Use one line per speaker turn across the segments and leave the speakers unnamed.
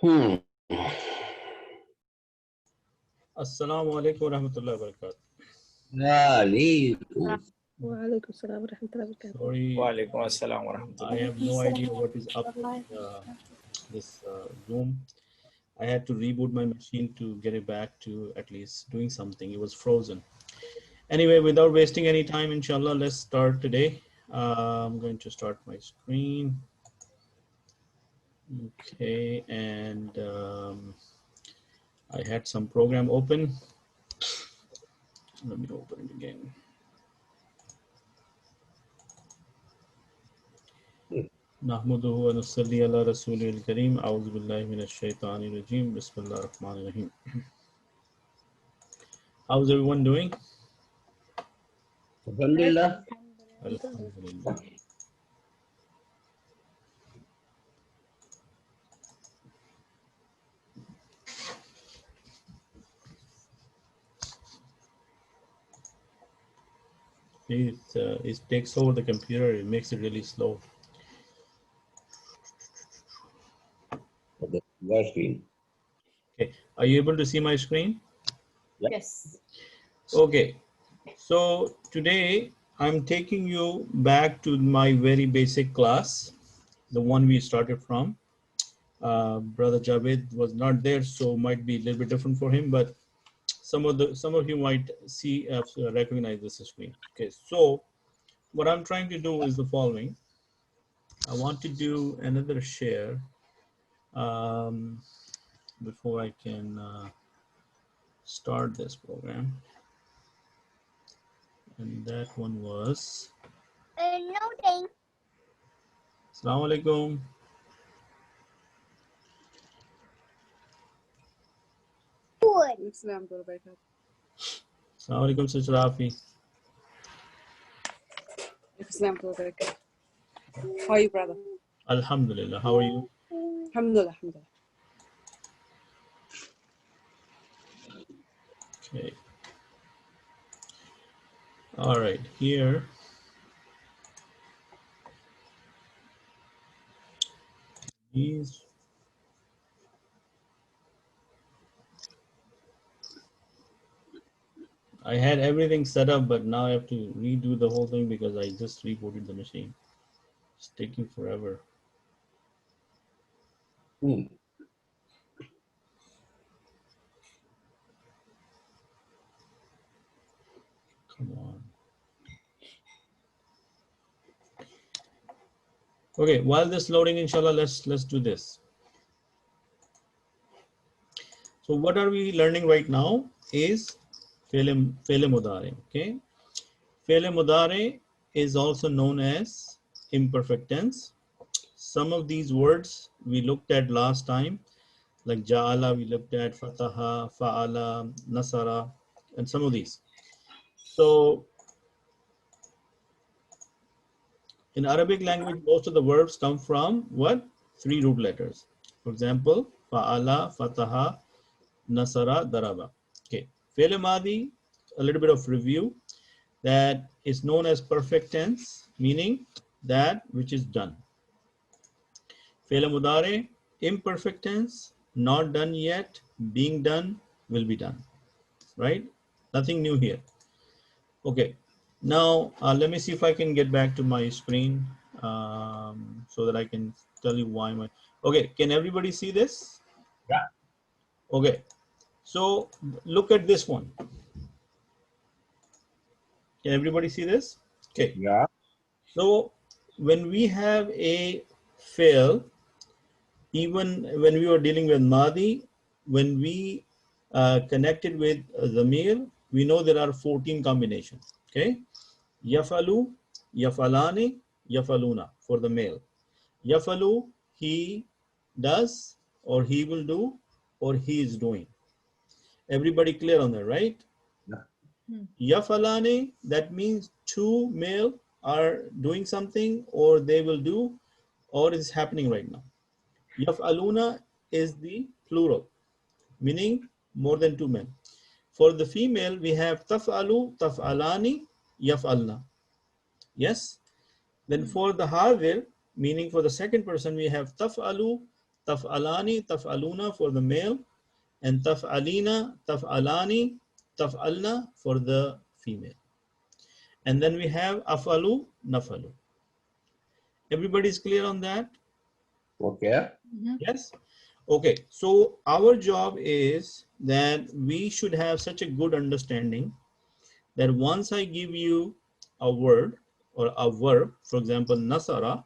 Hmm.
Assalamu alaikum wa rahmatullahi wa barakatuh.
Alaikum.
وعليكم السلام ورحمة الله وبركاته.
Sorry,
Walaikum assalam wa
I
rahmatullah.
have no idea what is up with this Zoom. I had to reboot my machine to get it back to at least doing something. It was frozen. Anyway, without wasting any time, inshallah, let's start today. I'm going to start my screen. Okay, and I had some program open. Let me open it again. نحمده ونصلي على رسوله الكريم أعوذ بالله من الشيطان الرجيم بسم الله الرحمن الرحيم. How's everyone doing?
Alhamdulillah.
Alhamdulillah. It takes over the computer, it makes it really slow.
Screen.
Okay, are you able to see my screen?
Yes.
Okay, so today I'm taking you back to my very basic class, the one we started from. Brother Javed was not there, so might be a little bit different for him, but some of you might see recognize this screen. Okay, so what I'm trying to do is the following. I want to do another share before I can start this program, and that one was
Noting.
Assalamu alaikum.
Assalamu
alaikum, Sister Rafi.
alaikum. How are you, brother?
Alhamdulillah. How are you?
Alhamdulillah, alhamdulillah.
Okay. All right. Here. These. I had everything set up, but now I have to redo the whole thing because I just rebooted the machine. It's taking forever.
Hmm.
Come on. Okay, while this loading, inshallah, let's do this. So what are we learning right now is Fe'le Mudare, okay? Fe'le Mudare is also known as imperfect tense. Some of these words we looked at last time, like Ja'ala, we looked at Fataha, Fa'ala, Nasara, and some of these. So in Arabic language, most of the verbs come from what? 3 root letters. For example, Fa'ala, Fataha, Nasara, Daraba. Okay. Fe'le Madi, a little bit of review. That is known as perfect tense, meaning that which is done. Fe'le Mudare, imperfect tense, not done yet, being done, will be done. Right? Nothing new here. Okay. Now, let me see if I can get back to my screen so that I can tell you why my... Okay, can everybody see this?
Yeah.
Okay. So look at this one. Can everybody see this? Okay.
Yeah.
So when we have a fail, even when we were dealing with Madi, when we connected with Zamir, we know there are 14 combinations. Okay. Yafalu, Yafalani, Yafaluna for the male. Yafalu, he does, or he will do, or he is doing. Everybody clear on that, right? Yafalani, that means 2 male are doing something, or they will do, or is happening right now. Yafaluna is the plural, meaning more than 2 men. For the female, we have taf'alu, taf'alani, yaf'alna. Yes? Then for the hadir, meaning for the second person, we have taf'alu, Taf'alani, taf'aluna for the male, and taf'alina, taf'alani, taf'alna for the female. And then we have afalu, nafalu. Everybody's clear on that?
Okay.
Yes? Okay, so our job is that we should have such a good understanding that once I give you a word or a verb, for example, nasara,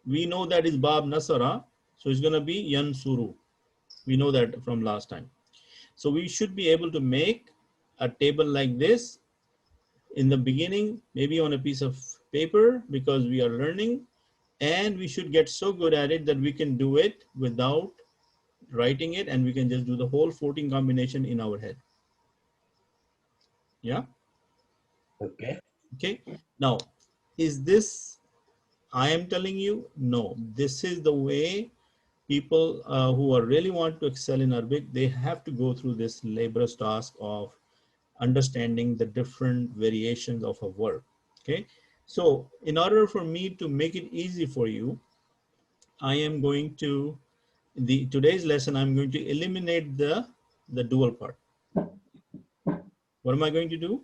we know that is bab nasara, so it's going to be yansuru. We know that from last time. So we should be able to make a table like this in the beginning, maybe on a piece of paper, because we are learning, and we should get so good at it that we can do it without writing it, and we can just do the whole 14 combination in our head. Yeah.
Okay.
Okay. Now, is this I am telling you? No, this is the way people who are really want to excel in Arabic, they have to go through this laborious task of understanding the different variations of a verb. Okay. So in order for me to make it easy for you, I am going to, today's lesson, I'm going to eliminate the dual part. What am I going to do?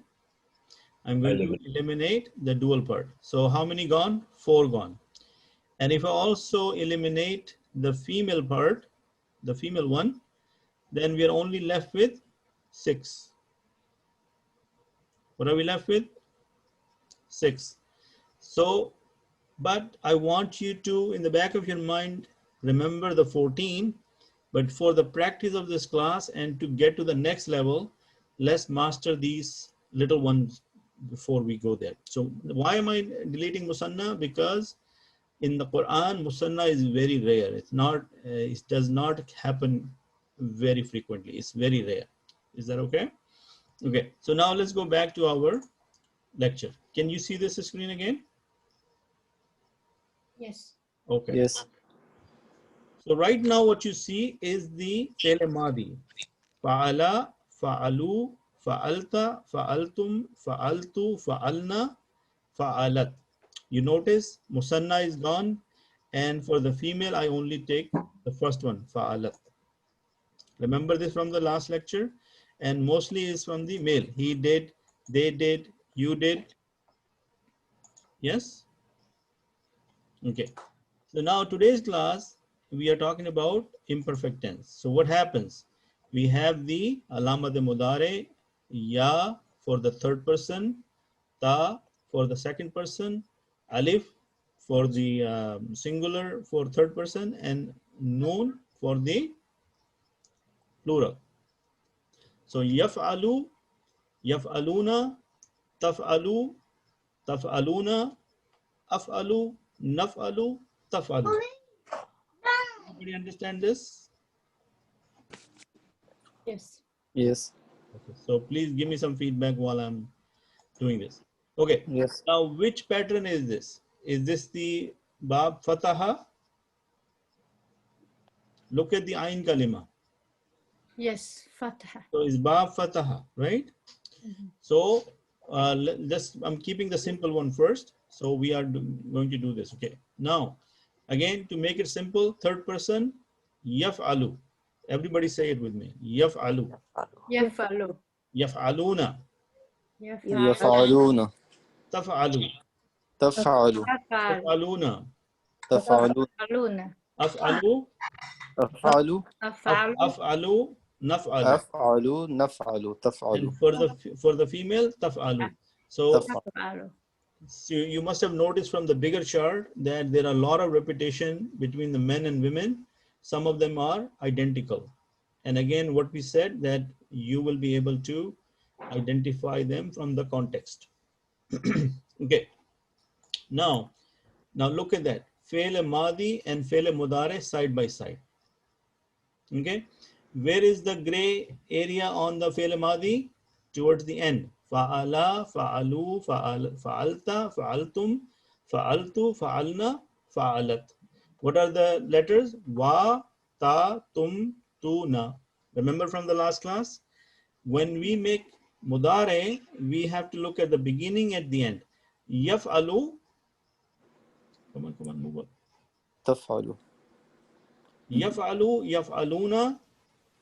I'm going to eliminate the dual part. So how many gone? 4 gone. And if I also eliminate the female part, the female one, then we are only left with 6. What are we left with? 6. So, but I want you to, in the back of your mind, remember the 14. But for the practice of this class and to get to the next level, let's master these little ones before we go there. So why am I deleting Musanna? Because in the Quran, Musanna is very rare. It's not, it does not happen very frequently. It's very rare. Is that okay? Okay, so now let's go back to our lecture. Can you see this screen again?
Yes.
Okay.
Yes.
So right now what you see is the fi'l madi. Fa'ala, fa'alu, fa'alta, fa'altum, fa'altu, fa'alna, fa'alat. You notice Musanna is gone, and for the female I only take the first one, fa'alat. Remember this from the last lecture, and mostly is from the male. He did, they did, you did. Yes? Okay. So now today's class, we are talking about imperfect tense. So what happens? We have the alama de mudare, ya for the third person, ta for the second person, alif for the singular for third person, and noon for the plural. So yaf'alu, yaf'aluna, taf'alu, taf'aluna, af'alu, naf'alu, taf'alu. Everybody understand this?
Yes.
Yes.
Okay, so please give me some feedback while I'm doing this. Okay,
Yes.
now which pattern is this? Is this the Bab Fataha? Look at the Ain Kalima.
Yes. Fataha.
So it's Bab Fataha, right? So just I'm keeping the simple one first. So we are going to do this. Okay, now again to make it simple, third person, Yaf'alu. Everybody say it with me. Yaf'alu.
Yafalu.
Yaf'aluna.
Yafalu.
يفعلون.
Taf'alu.
تفعل.
Tafal.
Taf'aluna.
تفعلون.
Tafaluna.
Af'alu.
أفعل.
Afalu.
Af'alu. Naf'alu.
أفعل. نفعل. تفعل.
And for the female, taf'alu. So
Afalu.
you must have noticed from the bigger chart that there are a lot of repetition between the men and women. Some of them are identical. And again, what we said that you will be able to identify them from the context. Okay. Now look at that. Fe'l madi and fe'l mudare side by side. Okay. Where is the gray area on the fe'l madi? Towards the end. Fa'ala, fa'alu, fa'alta, fa'altum, fa'altu, fa'alna, fa'alat. What are the letters? Wa, ta, tum, tu, na. Remember from the last class? When we make mudare, we have to look at the beginning at the end. Yaf'alu. Come on, move up.
تفعل.
Yaf'alu, yaf'aluna,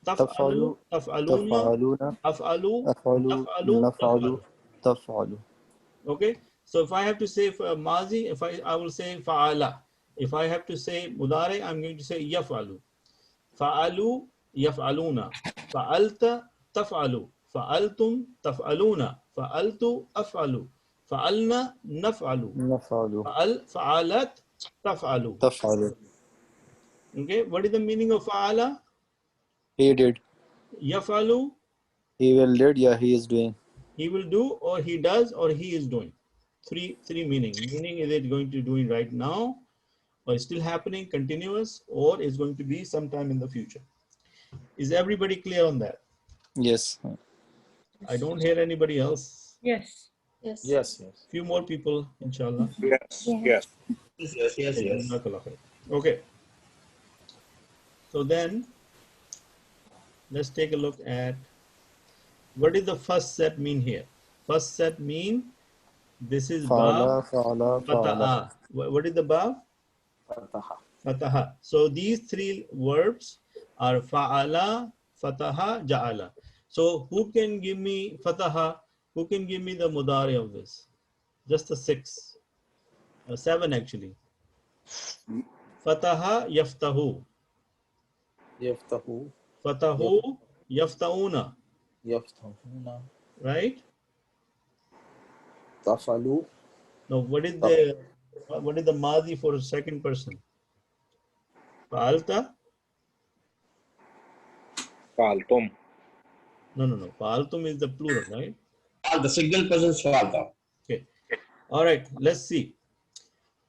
taf'alu,
تفعل
taf'aluna,
تفعلون
af'alu,
أفعل
naf'alu,
نفعل
taf'alu.
تفعل.
Okay, so if I have to say for mazi, I will say fa'ala. If I have to say mudare, I'm going to say yaf'alu. Fa'alu, yaf'aluna. Fa'alta, taf'alu. Fa'altum, taf'aluna. Fa'altu, af'alu. Fa'alna, naf'alu.
نفعل
Fa'alat, taf'alu.
تفعل.
Okay, what is the meaning of fa'ala?
He did.
Yaf'alu,
He will did. Yeah, he is doing.
he will do, or he does, or he is doing. Three meaning. Meaning, is it going to doing right now, or is still happening, continuous, or is going to be sometime in the future. Is everybody clear on that?
Yes.
I don't hear anybody else.
Yes.
Yes.
Yes, yes.
Few more people, inshallah.
Yes, yes. Yes, yes, yes.
Jazakallah khair. Okay. So then, let's take a look at what is the first set mean here. First set mean this is bab
فعل فعل فعل.
fataha. What is the bab?
Fataha.
Fataha. So these three verbs are fa'ala, fataha, ja'ala. So who can give me fataha? Who can give me the mudari of this? Just the 6. 7 actually. Fataha, yaftahu.
Yaftahu.
Fatahu, yaftauna.
Yaftahuna.
Right?
Tafalu.
Now what is the madi for a second person? Fa'alta?
Faltum.
No. Fa'altum is the plural, right?
The single person's falta.
Okay. All right. Let's see.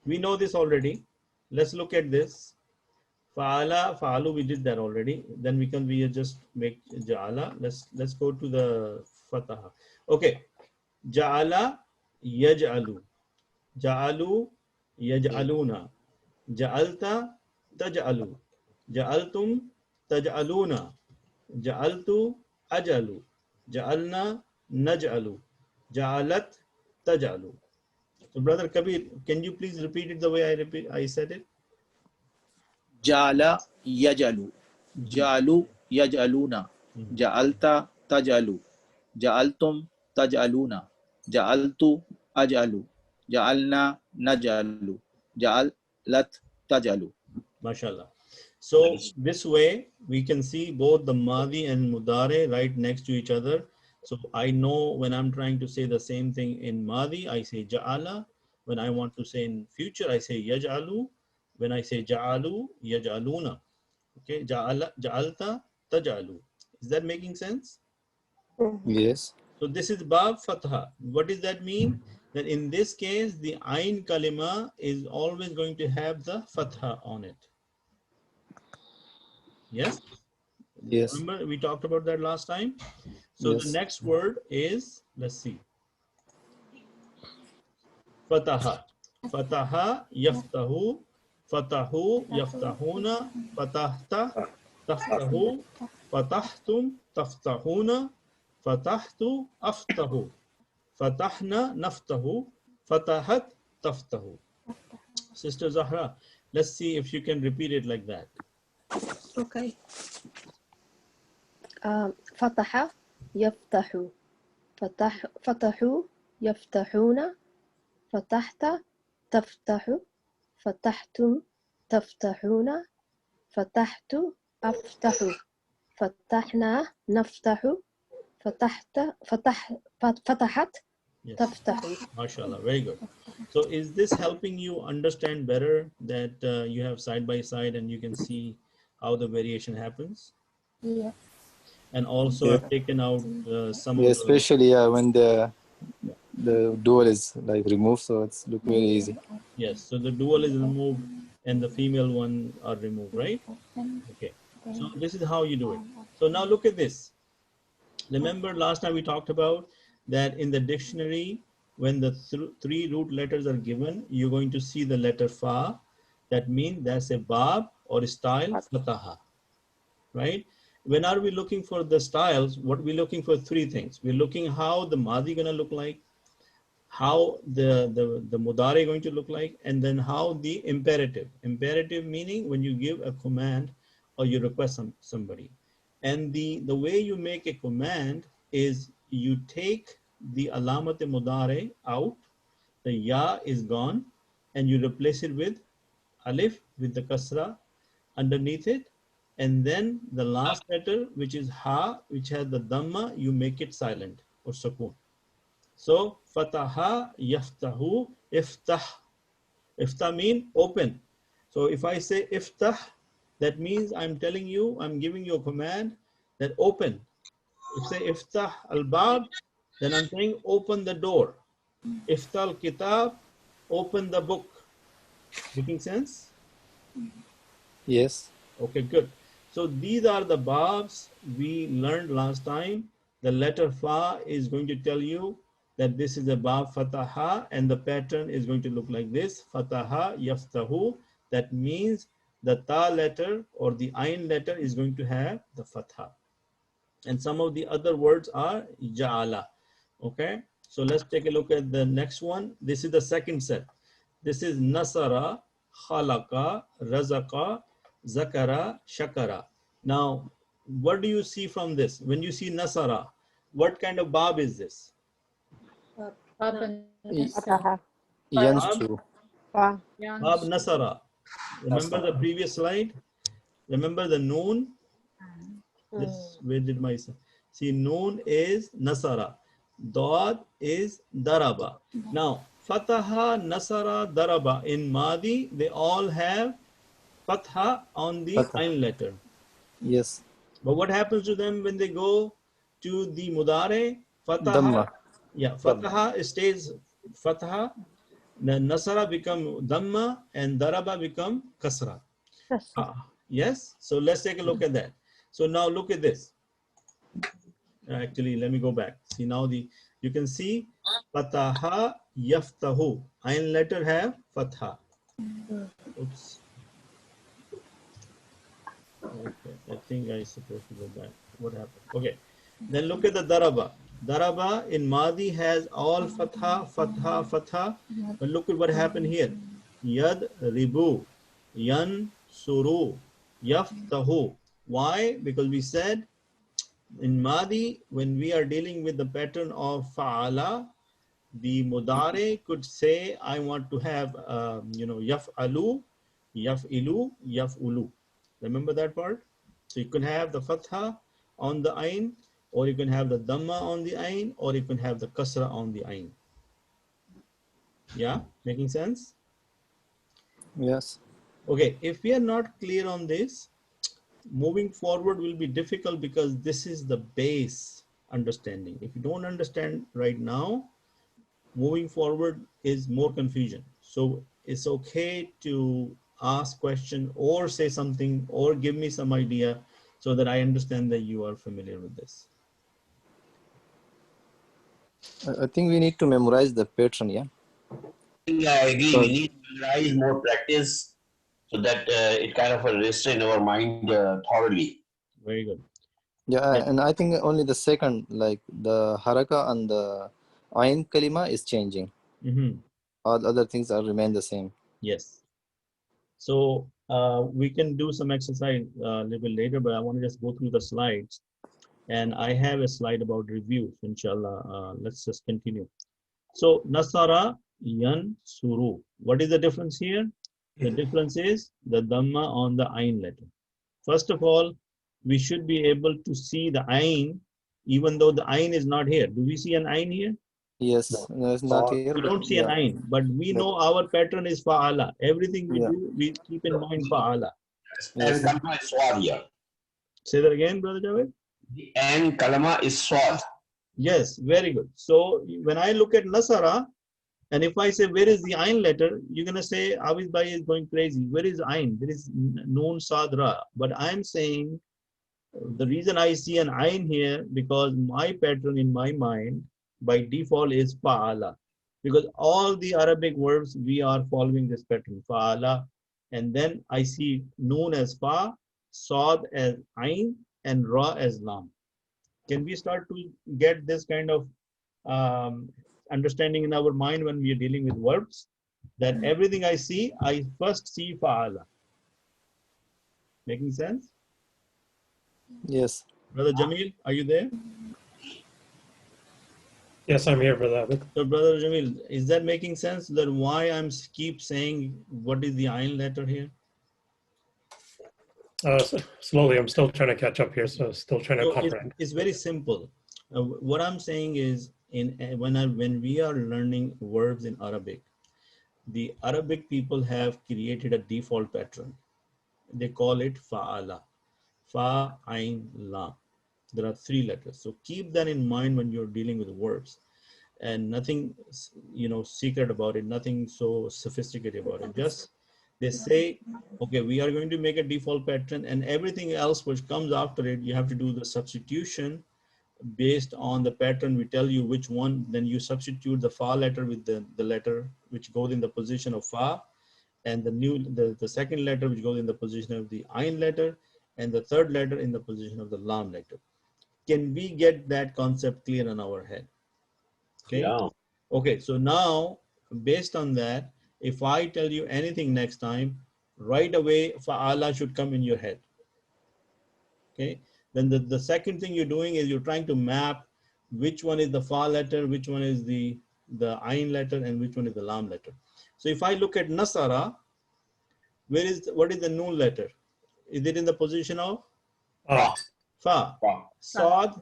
We know this already. Let's look at this. Fa'ala, fa'alu, we did that already. Then we just make ja'ala. Let's go to the fataha. Okay. Ja'ala, yaj'alu. Ja'alu, yaj'aluna. Ja'alta, taj'alu. Ja'altum, taj'aluna. Ja'altu, aj'alu. Ja'alna, naj'alu. Ja'alat, taj'alu. So brother Kabir, can you please repeat it the way I said it?
Jala yajalu. Jalu yajaluna. Ja'alta tajalu. Ja'altum tajaluna. Ja'altu ajalu. Ja'alna najalu. Ja'alat tajalu.
MashaAllah. So this way we can see both the Madi and Mudare right next to each other. So I know when I'm trying to say the same thing in Madi, I say Ja'ala. When I want to say in future, I say Yaj'alu. When I say Ja'alu, Yaj'aluna. Okay, Ja'alta, Taj'alu. Is that making sense?
Yes.
So this is Bab Fatha. What does that mean? That in this case, the Ain Kalima is always going to have the Fatha on it. Yes?
Yes.
Remember we talked about that last time? So
Yes.
the next word is, let's see. Fataha. Fataha, yaftahu. Fatahu, yaftahuna. Fatahta, taftahu. Fatahtum, taftahuna. Fatahtu, aftahu. Fatahna, naftahu. Fatahat, taftahu. Sister Zahra, let's see if you can repeat it like that.
Okay. فتح يفتح فتحوا يفتحون فتحت تفتح فتحتم تفتحون فتحت أفتح فتحنا نفتح فتحت
Yes.
تفتح.
MashaAllah, very good. So is this helping you understand better that you have side by side and you can see how the variation happens?
Yeah.
And also
Yeah.
I've taken out some
Yeah,
of the,
especially when the dual is like removed, so it's look very easy.
yes, so the dual is removed and the female one are removed, right? Okay, so this is how you do it. So now look at this. Remember last time we talked about that in the dictionary, when the three root letters are given, you're going to see the letter fa. That means that's a bab or a style, fataha, right? When are we looking for the styles? What we're looking for three things. We're looking how the madi gonna look like, how the mudare going to look like, and then how the imperative. Imperative meaning when you give a command or you request somebody. And the way you make a command is you take the alamat mudare out, the ya is gone, and you replace it with alif with the kasra underneath it, and then the last letter, which is ha, which has the dhamma, you make it silent or sukoon. So fataha yaftahu iftah. Iftah mean open. So if I say iftah, that means I'm telling you, I'm giving you a command that open. If say iftah al-bab, then I'm saying open the door. Iftah al-kitab, open the book. Making sense?
Yes.
Okay, good. So these are the babs we learned last time. The letter fa is going to tell you that this is a bab fataha, and the pattern is going to look like this. Fataha yaftahu. That means the ta letter or the ain letter is going to have the fatha. And some of the other words are ja'ala. Okay, so let's take a look at the next one. This is the second set. This is nasara, khalaqa, razaqa, zakara, shakara. Now, what do you see from this? When you see nasara, what kind of bab is this?
Bab
Y-
Nasara.
Yanshu.
Bab nasara. Remember the previous slide? Remember the noon? This, where did my see? Noon is nasara. Dad is daraba. Now, fataha, nasara, daraba. In Madi, they all have fatha on the
Fatha.
ain letter.
Yes.
But what happens to them when they go to the mudare? Fataha,
Dhamma.
yeah, fataha stays fataha. The nasara become dhamma and daraba become kasra. Yes, so let's take a look at that. So now look at this. Actually, let me go back. See now you can see fataha yaftahu. Ain letter have fatha. Oops. Okay, I think I supposed to go back. What happened? Okay, then look at the daraba. Daraba in Madi has all fatha, fatha, fatha. But look at what happened here. Yad ribu, yan suru, yaftahu. Why? Because we said in Madi, when we are dealing with the pattern of fa'ala, the mudare could say, I want to have, yaf'alu, yaf'ilu, yaf'ulu. Remember that part? So you can have the fatha on the ain, or you can have the dhamma on the ain, or you can have the kasra on the ain. Yeah, making sense?
Yes.
Okay, if we are not clear on this, moving forward will be difficult because this is the base understanding. If you don't understand right now, moving forward is more confusion. So it's okay to ask question or say something or give me some idea so that I understand that you are familiar with this.
I think we need to memorize the pattern. Yeah.
I agree.
So-
We need to memorize more practice so that it kind of register in our mind thoroughly.
Very good.
Yeah,
Right.
and I think only the second, like the haraka and the ain kalima is changing.
Mhm.
All other things are remain the same.
Yes. So we can do some exercise a little bit later, but I want to just go through the slides. And I have a slide about reviews, inshallah. Let's just continue. So nasara yan suru. What is the difference here? The difference is the dhamma on the ain letter. First of all, we should be able to see the ain, even though the ain is not here. Do we see an ain here?
Yes, no, it's not here,
We
but
don't see an
yeah,
ain, but we
but
know our pattern is fa'ala. Everything we
yeah,
do, we keep in mind fa'ala.
And
yes,
kalama is swad here.
Say that again, Brother Javed.
And kalama is swad.
Yes, very good. So when I look at nasara, and if I say, where is the ain letter? You're going to say, Aviz Bhai is going crazy. Where is ain? There is noon sadra. But I'm saying, the reason I see an ain here, because my pattern in my mind, by default, is fa'ala. Because all the Arabic verbs, we are following this pattern, fa'ala. And then I see noon as fa, sad as ain, and ra as lam. Can we start to get this kind of understanding in our mind when we are dealing with verbs? That everything I see, I first see fa'ala. Making sense?
Yes.
Brother Jamil, are you there?
Yes, I'm here, Brother Abid.
So, Brother Jamil, is that making sense? That why I'm keep saying what is the ayn letter here?
Slowly, I'm still trying to catch up here, so still trying to
So
comprehend.
it's very simple. What I'm saying is, when we are learning verbs in Arabic, the Arabic people have created a default pattern. They call it fa'ala, fa, ain, la. There are 3 letters. So keep that in mind when you're dealing with verbs, and nothing, secret about it, nothing so sophisticated about it. Just they say, okay, we are going to make a default pattern, and everything else which comes after it, you have to do the substitution based on the pattern. We tell you which one, then you substitute the fa letter with the letter which goes in the position of fa, and the second letter which goes in the position of the ain letter, and the third letter in the position of the lam letter. Can we get that concept clear in our head? Okay.
Yeah.
Okay, so now based on that, if I tell you anything next time, right away fa'ala should come in your head. Okay, then the second thing you're doing is you're trying to map which one is the fa letter, which one is the ain letter, and which one is the lam letter. So if I look at nasara, what is the noon letter? Is it in the position of
Ah,
fa,
Wow.
sad,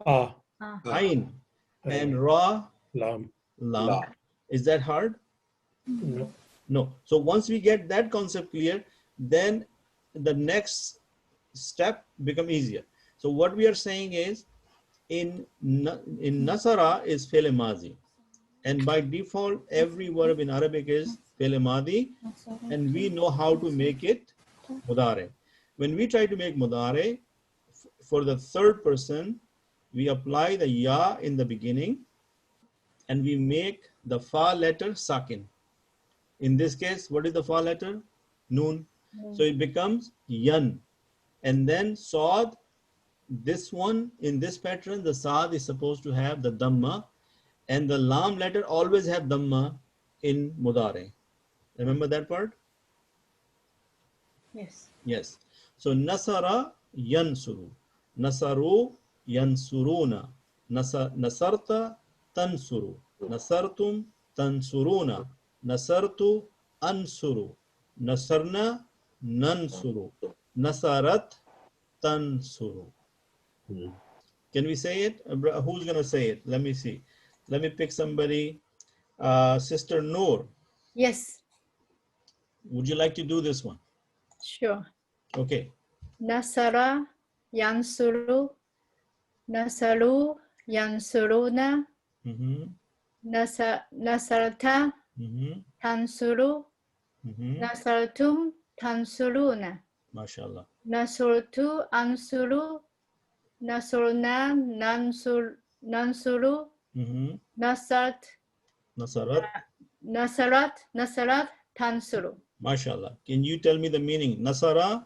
ah,
ain,
ain,
and ra,
lam.
lam?
La.
Is that hard?
No.
No. So once we get that concept clear, then the next step become easier. So what we are saying is, in nasara is fi'l mazi, and by default every verb in Arabic is fi'l madi, and we know how to make it mudare. When we try to make mudare for the third person, we apply the ya in the beginning, and we make the fa letter sakin. In this case, what is the fa letter? Noon. So it becomes yan. And then Saad, this one, in this pattern, the Saad is supposed to have the Dhamma, and the Lam letter always have Dhamma in Mudare. Remember that part?
Yes.
Yes. So Nasara Yansuru. Nasaru Yansuruna. Nasarta Tansuru. Nasartum Tansuruna. Nasartu Ansuru. Nasarna Nansuru. Nasarat Tansuru.
Hmm.
Can we say it? Who's going to say it? Let me see. Let me pick somebody. Sister Noor,
Yes.
would you like to do this one?
Sure.
Okay.
Nasara yansuru. Nasaru yansuruna.
Mm-hmm.
Nasarta
Mm-hmm.
tansuru.
Mm-hmm.
Nasartum tansuruna.
MashaAllah.
Nasurtu ansuru. Nasurna nansuru.
Mm-hmm.
Nasarat
Nasarat.
Nasarat tansuru.
MashaAllah. Can you tell me the meaning? Nasara,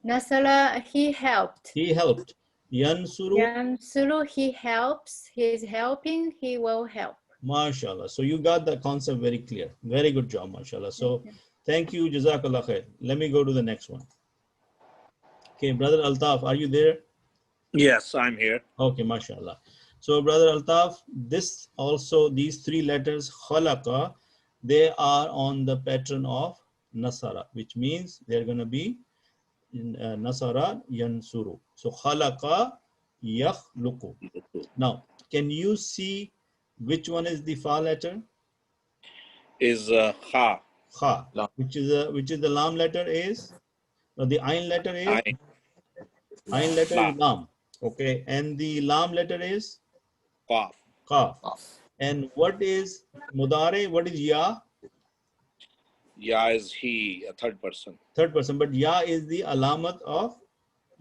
Nasara, he helped.
he helped. Yansuru,
Yansuru, he helps. He is helping. He will help.
MashaAllah. So you got the concept very clear. Very good job, MashaAllah. So thank you, Jazakallah khair. Let me go to the next one. Okay, Brother Altaf, are you there?
Yes, I'm here.
Okay, mashallah. So, Brother Altaf, these 3 letters, khalaqa, they are on the pattern of nasara, which means they're going to be in nasara yansuru. So, khalaqa yakhluqu. Now, can you see which one is the fa letter?
Is kha.
Kha.
Lam.
Which is the lam letter is? The ain letter is?
Ain.
Ain letter
La.
is lam. Okay, and the lam letter is?
Qaf.
Qaf. And what is mudare? What is ya?
Ya is he, a third person.
Third person. But ya is the alamat of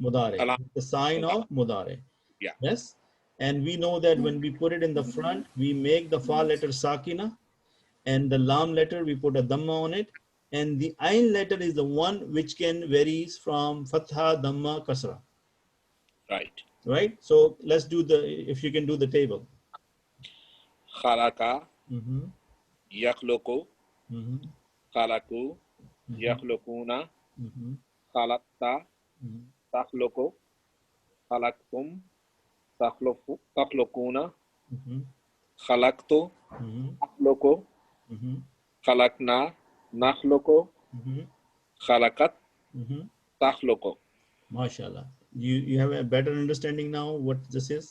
mudare.
Alam.
The sign of mudare.
Yeah.
Yes. And we know that when we put it in the front, we make the fa letter sakina, and the lam letter we put a dhamma on it, and the ain letter is the one which can varies from fatha, dhamma, kasra.
Right.
Right. So let's do if you can do the table.
Khalaqa.
Mm-hmm.
Yakhluqu.
Mm-hmm.
Khalaqu. Yakhluquna.
Mm-hmm.
Khalaqta.
Mm-hmm.
takhluqu, khalaqtum, takhluquna,
Mhm.
khalaqtu,
Mhm.
takhluqu,
Mhm.
khalaqna, nakhluqu,
Mhm.
khalaqat,
Mhm.
takhluqu.
MashaAllah. You have a better understanding now what this is?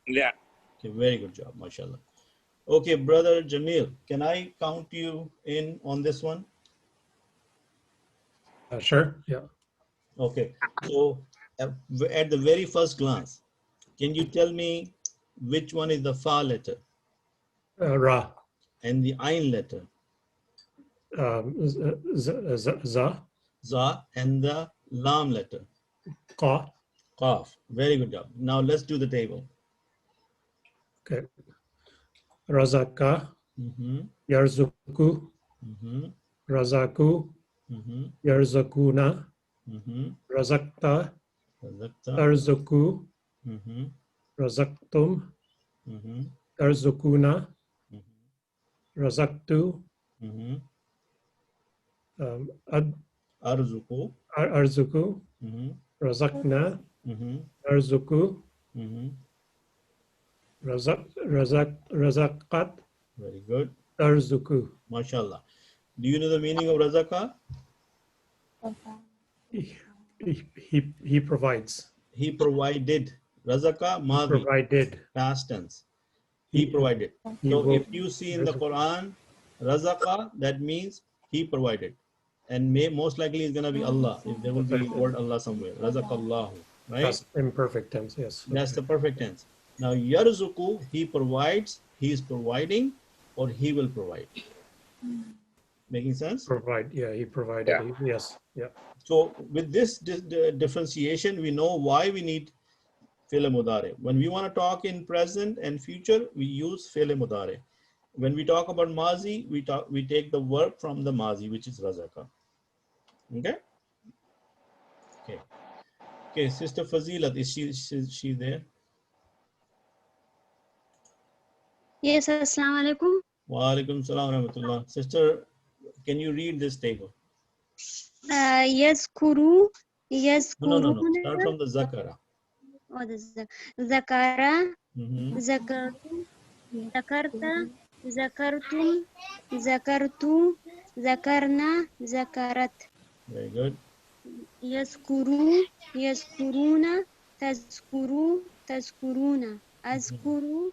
Yeah.
Okay, very good job, MashaAllah. Okay, brother Jamil, can I count you in on this one?
Sure. Yeah.
Okay, so at the very first glance, can you tell me which one is the fa letter
Ra.
and the ain letter,
Za.
za, and the lam letter,
Qa.
qaf? Very good job. Now let's do the table.
Okay. Razaka.
Mm-hmm,
Yarzuku.
mm-hmm,
Razaku.
mm-hmm,
Yarzakuna.
mm-hmm.
Razakta.
Razaqta,
Tarzuku.
mm-hmm,
Razaktum.
mm-hmm,
Tarzukuna. Razaktu.
mm-hmm.
Ad.
Arzuku,
Arzuku.
mm-hmm,
Razakna.
mm-hmm,
Arzuku.
mm-hmm.
Razaqat.
Very good.
Tarzuku.
MashaAllah. Do you know the meaning of razaka?
He provides.
He provided. Razaka,
He
madi,
provided.
past tense. He provided.
He
So
will.
if you see in the Quran, razaka, that means he provided. And most likely is going to be Allah, if there will be word Allah somewhere. Razakallahu, right?
Past imperfect tense. Yes.
That's the perfect tense. Now, yarzuku, he provides, he is providing, or he will provide. Making sense?
Provide. Yeah. He provided.
Yeah.
Yes. Yeah.
So with this differentiation, we know why we need fi'l mudare. When we want to talk in present and future, we use fi'l mudare. When we talk about mazi, we take the verb from the mazi, which is razaka. Okay? Okay. Okay, Sister Fazilat, is she there?
Yes, assalamu alaikum.
Wa alaikum salam wa rahmatullah. Sister, can you read this table?
Yazkuru,
No.
yazkuruna,
Start from the zakara.
what is that? Zakara,
Mm-hmm.
zakartu, zakarta, zakartum, zakartu, zakarna, zakarat.
Very good.
Yazkuru, yazkuruna, tazkuru, tazkuruna. Azkuru,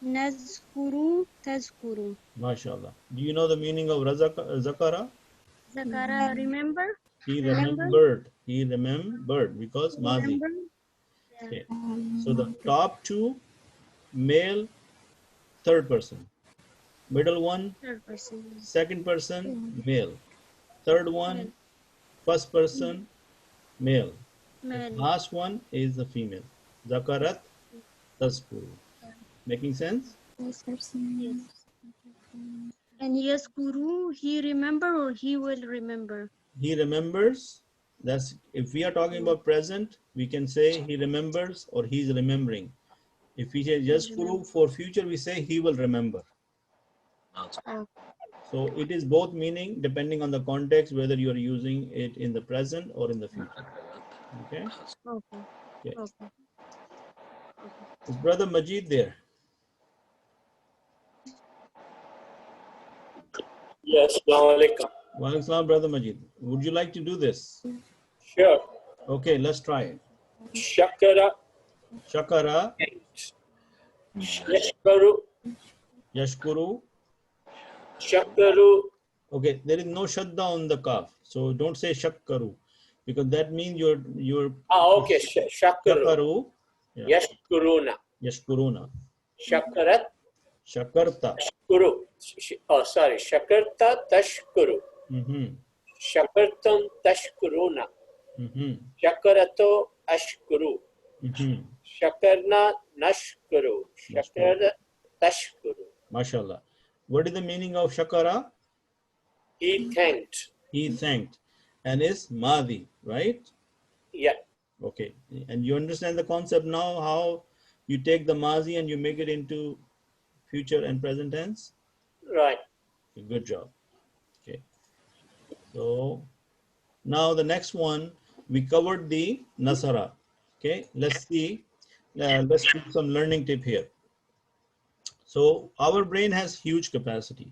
nazkuru, tazkuru.
MashaAllah. Do you know the meaning of zakara?
Zakara, remember?
He
Remember?
remembered. He remembered because mazi.
Remember?
Okay. So the top two, male, third person. Middle one,
Third person.
second person, male. Third one, first person, male.
Male.
Last one is the female. Zakarat, tazkuru. Making sense?
Yes. And yaskuru, he remember or he will remember?
He remembers. That's if we are talking about present, we can say he remembers or he's remembering. If we say just kuru for future, we say he will remember.
Oh.
So it is both meaning depending on the context, whether you are using it in the present or in the future. Okay.
Okay.
Okay.
Okay.
Is Brother Majid there?
Yes, Assalamu alaikum.
Wa alaikum salam, Brother Majid. Would you like to do this?
Sure.
Okay, let's try it.
Shakara,
Shakara,
yashkaru,
yashkuru.
shakaru.
Okay, there is no shadda on the kaf, so don't say shakkaru, because that means you're
Okay, shakaru.
shakaru, yeah.
Yashkuruna.
Yashkuruna.
Shakarat,
Shakarta.
tashkuru. Oh, sorry. Shakarta, tashkuru.
Mm-hmm.
Shakartum, tashkuruna.
Mm-hmm.
Shakarato, ashkuru.
Mm-hmm.
Shakarna, nashkuru. Shakara, tashkuru.
MashaAllah. What is the meaning of shakara?
He thanked.
He thanked. And is madi, right?
Yeah.
Okay. And you understand the concept now, how you take the mazi and you make it into future and present tense?
Right.
Okay, good job. Okay. So now the next one, we covered the Nasara. Okay, let's see. Let's do some learning tip here. So our brain has huge capacity,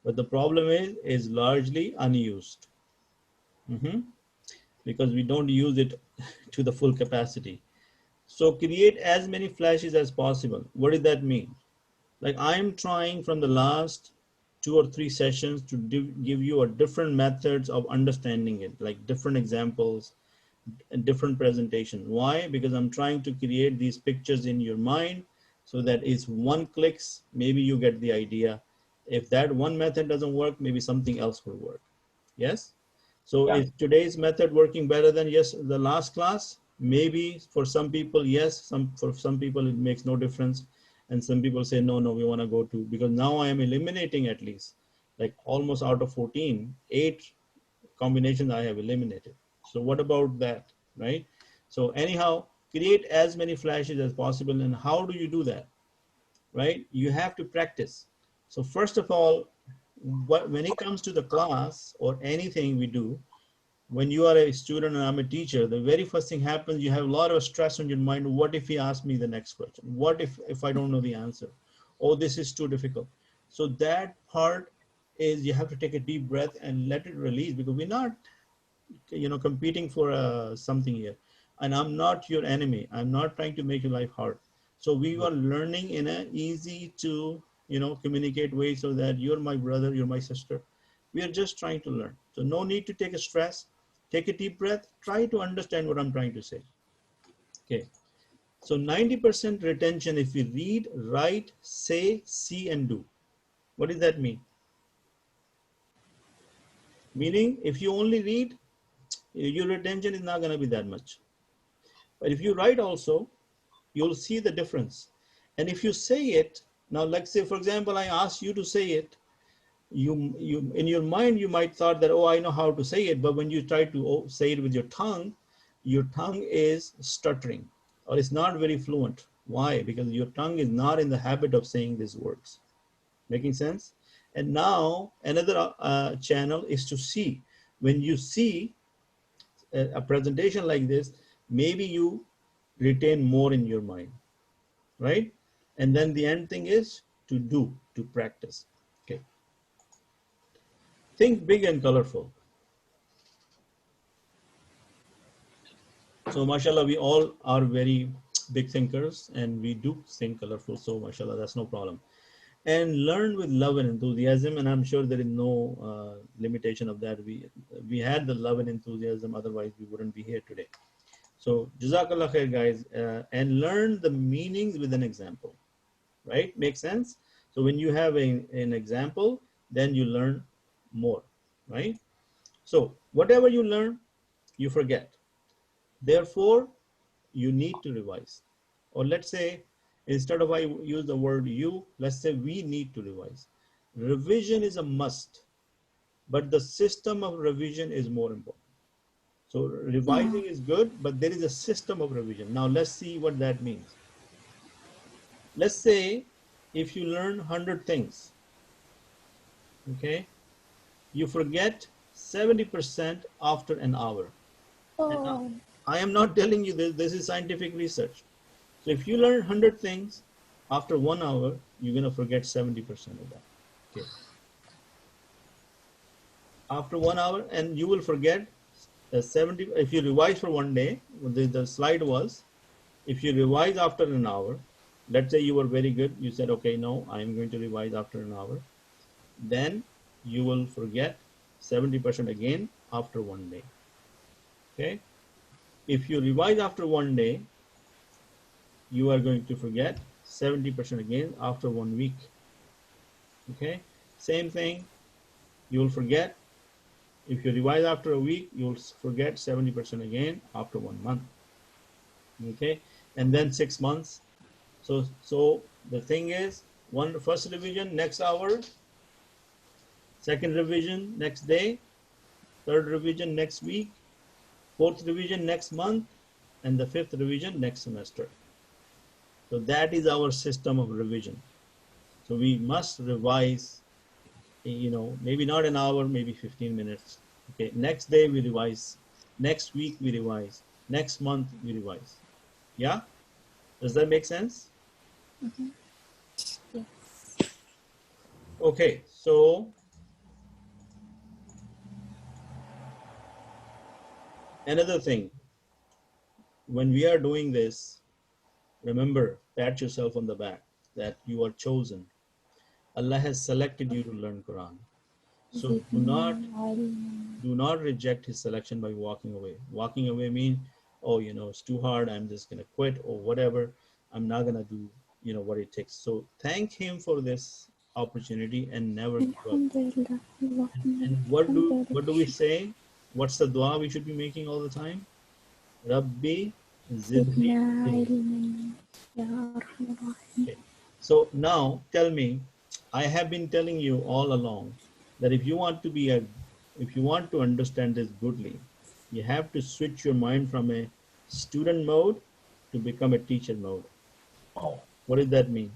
but the problem is largely unused. Because we don't use it to the full capacity. So create as many flashes as possible. What does that mean? Like I'm trying from the last 2 or 3 sessions to give you a different methods of understanding it, like different examples and different presentation. Why? Because I'm trying to create these pictures in your mind so that it's one clicks, maybe you get the idea. If that one method doesn't work, maybe something else will work. Yes? So
Yeah.
is today's method working better than the last class? Maybe for some people, yes. For some people, it makes no difference. And some people say, no, we want to go to, because now I am eliminating at least, like almost out of 14, 8 combinations I have eliminated. So what about that, right? So anyhow, create as many flashes as possible. And how do you do that, right? You have to practice. So first of all, when it comes to the class or anything we do, when you are a student and I'm a teacher, the very first thing happens, you have a lot of stress on your mind. What if he asks me the next question? What if I don't know the answer? Oh, this is too difficult. So that part is you have to take a deep breath and let it release, because we're not, competing for something here. And I'm not your enemy. I'm not trying to make your life hard. So we are learning in an easy to, communicate way, so that you're my brother, you're my sister. We are just trying to learn. So no need to take a stress. Take a deep breath. Try to understand what I'm trying to say. Okay. So 90% retention if we read, write, say, see, and do. What does that mean? Meaning, if you only read, your retention is not going to be that much. But if you write also, you'll see the difference. And if you say it, now let's say, for example, I ask you to say it, you in your mind, you might thought that, oh, I know how to say it. But when you try to say it with your tongue is stuttering, or it's not very fluent. Why? Because your tongue is not in the habit of saying these words. Making sense? And now another channel is to see. When you see a presentation like this, maybe you retain more in your mind, right? And then the end thing is to do, to practice. Okay. Think big and colorful. So mashallah, we all are very big thinkers and we do think colorful. So mashallah, that's no problem. And learn with love and enthusiasm. And I'm sure there is no limitation of that. We had the love and enthusiasm, otherwise we wouldn't be here today. So Jazakallah khair, guys, and learn the meanings with an example, right? Make sense? So when you have an example, then you learn more, right? So whatever you learn, you forget. Therefore, you need to revise. Or let's say, instead of I use the word you, let's say we need to revise. Revision is a must, but the system of revision is more important. So revising is good, but there is a system of revision. Now let's see what that means. Let's say if you learn 100 things, okay, you forget 70% after an hour. And now, I am not telling you this, this is scientific research. So if you learn 100 things, after 1 hour, you're going to forget 70% of that. Okay. After 1 hour, and you will forget 70, if you revise for 1 day, the slide was, if you revise after an hour, let's say you were very good, you said, okay, no, I'm going to revise after an hour. Then you will forget 70% again after 1 day. Okay. If you revise after 1 day, you are going to forget 70% again after 1 week. Okay. Same thing, you will forget. If you revise after a week, you'll forget 70% again after 1 month. Okay. And then 6 months. So the thing is, first revision next hour, second revision next day, third revision next week, fourth revision next month, and the fifth revision next semester. So that is our system of revision. So we must revise, maybe not an hour, maybe 15 minutes. Okay, next day we revise Next week we revise. Next month we revise. Yeah? Does that make sense?
Yes.
Okay, so another thing, when we are doing this, remember, pat yourself on the back that you are chosen. Allah has selected you to learn Quran. So
زدني علما.
do not reject his selection by walking away. Walking away means, oh, it's too hard, I'm just gonna quit or whatever. I'm not gonna do, what it takes. So thank him for this opportunity and never give up.
الحمد لله اللهم
And
لك
what
الحمد
do
ولك
what do we
الشكر.
say? What's the dua we should be making all the time? Rabbi zidni
زدنا
ilm.
علما يا أرحم الراحمين.
Okay. So now tell me, I have been telling you all along that if you want to understand this goodly, you have to switch your mind from a student mode to become a teacher mode. What does that mean?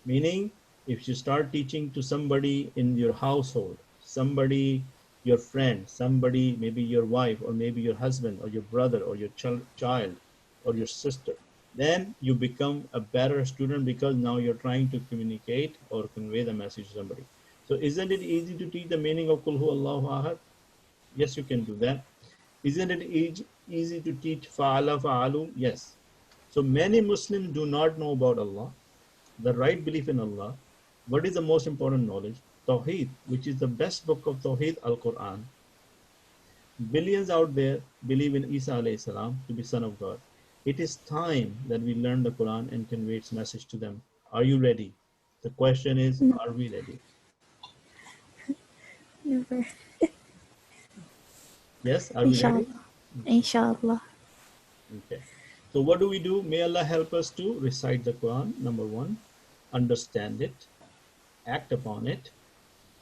Meaning, if you start teaching to somebody in your household, somebody, your friend, somebody, maybe your wife, or maybe your husband, or your brother, or your child, or your sister, then you become a better student because now you're trying to communicate or convey the message to somebody. So, isn't it easy to teach the meaning of Kul Hu Allahu Ahad? Yes, you can do that. Isn't it easy to teach Fa'ala Fa'alu? Yes. So, many Muslims do not know about Allah, the right belief in Allah. What is the most important knowledge? Tawheed, which is the best book of Tawheed, Al Quran. Billions out there believe in Isa alayhi salam to be son of God. It is time that we learn the Quran and convey its message to them. Are you ready? The question is,
No,
are we ready?
never.
Yes, are
إن
we
شاء
ready?
الله إن شاء الله.
Okay. So what do we do? May Allah help us to recite the Quran, number one, understand it, act upon it,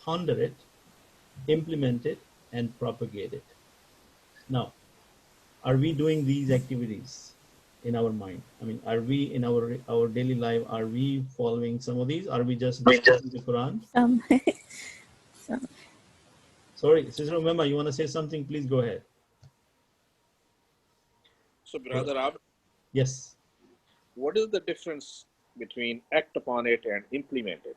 ponder it, implement it, and propagate it. Now, are we doing these activities in our mind? I mean, are we in our daily life, are we following some of these? Are we just discussing the Quran?
Some, some.
Sorry, Sister, remember, you want to say something? Please go ahead.
So, Brother Ab,
Yes.
what is the difference between act upon it and implement it?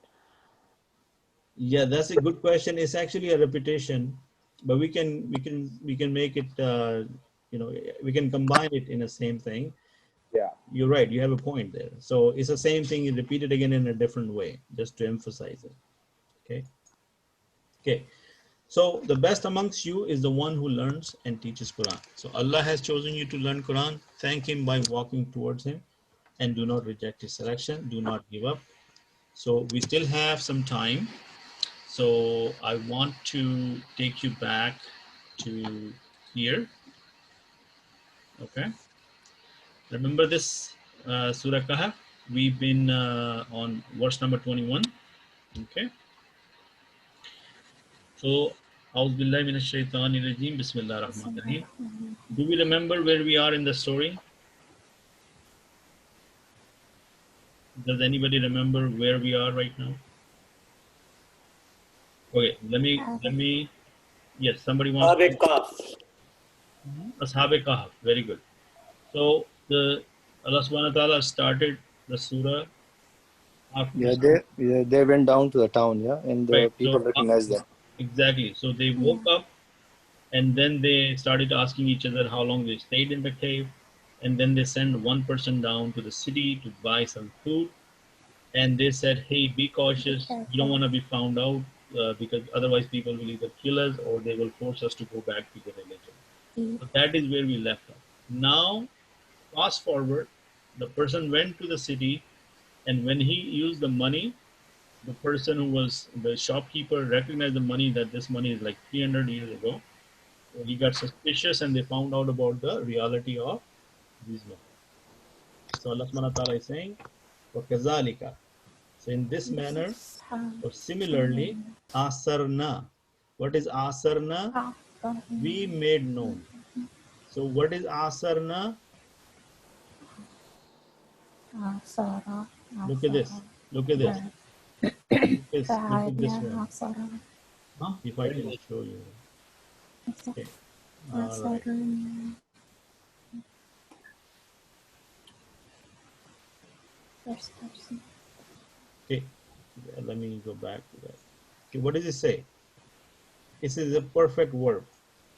Yeah, that's a good question. It's actually a repetition, but we can make it. We can combine it in the same thing.
Yeah.
You're right. You have a point there. So it's the same thing. You repeat it again in a different way, just to emphasize it. Okay. Okay. So the best amongst you is the one who learns and teaches Quran. So Allah has chosen you to learn Quran. Thank Him by walking towards Him, and do not reject His selection. Do not give up. So we still have some time. So I want to take you back to here. Okay. Remember this Surah Kahf? We've been on verse number 21. Okay. So, A'udhu Billahi Minash Shaitanir Rajeem. Bismillah
بسم
Rahman
الله
Rahim.
الرحمن الرحيم.
Do we remember where we are in the story? Does anybody remember where we are right now? Okay, let me, yes, somebody wants to.
Abekaf.
Ashab-e Kahf, very good. So, Allah subhanahu wa ta'ala started the surah after
Yeah,
this.
they went down to the town, yeah, and
Right,
the people
so,
recognized them.
exactly. So, they woke up and then they started asking each other how long they stayed in the cave. And then they sent one person down to the city to buy some food. And they said, hey, be
Be
cautious. You don't
careful.
want to be found out because otherwise people will either kill us or they will force us to go back to the religion.
Eat.
So that is where we left off. Now, fast forward, the person went to the city, and when he used the money, the person who was the shopkeeper recognized the money that this money is like 300 years ago. So he got suspicious and they found out about the reality of these money. So Allah subhanahu wa ta'ala is saying, وَكَذَلِكَ. So in this manner, or similarly, asarna. What is asarna? We made known. So what is asarna?
عصارى
Look at this. Look at this. Look at this
فعلنا
one.
عصارى.
Huh? If I can show you. Okay. All right.
أسرنا. First person.
Okay, let me go back to that. Okay, what does it say? This is a perfect verb.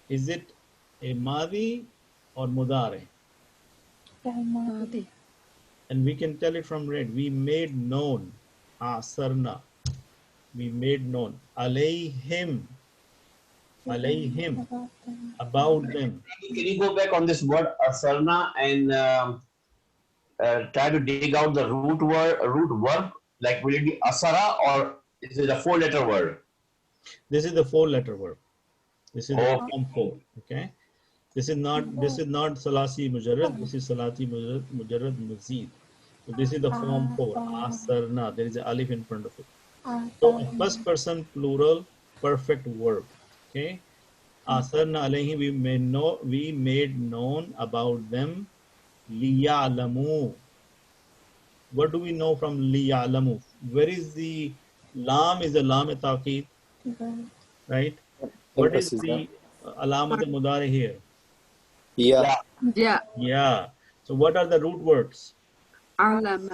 Is it a madi or mudare?
الماضي.
And we can tell it from red. We made known. Asarna. We made known. Alayhim. Alayhim.
About them.
About them.
Can you go back on this word asarna and try to dig out the root verb? Like, will it be asara or is it a four-letter word?
This is the four-letter verb. This is the
Oh,
form 4. Okay. This is not salasi mujarrad. This is salati mujarrad mazid. So this is the form 4. Asarna. There is a alif in front of it. So a first person plural perfect verb. Okay. Asarna alayhi, we made known about them. Liya'lamu. What do we know from liya'lamu? Where is the lam? Is the lam taqid, right? What is
Emphasis.
the alamat mudari here?
Yeah.
Yeah.
Yeah. So what are the root words?
علم.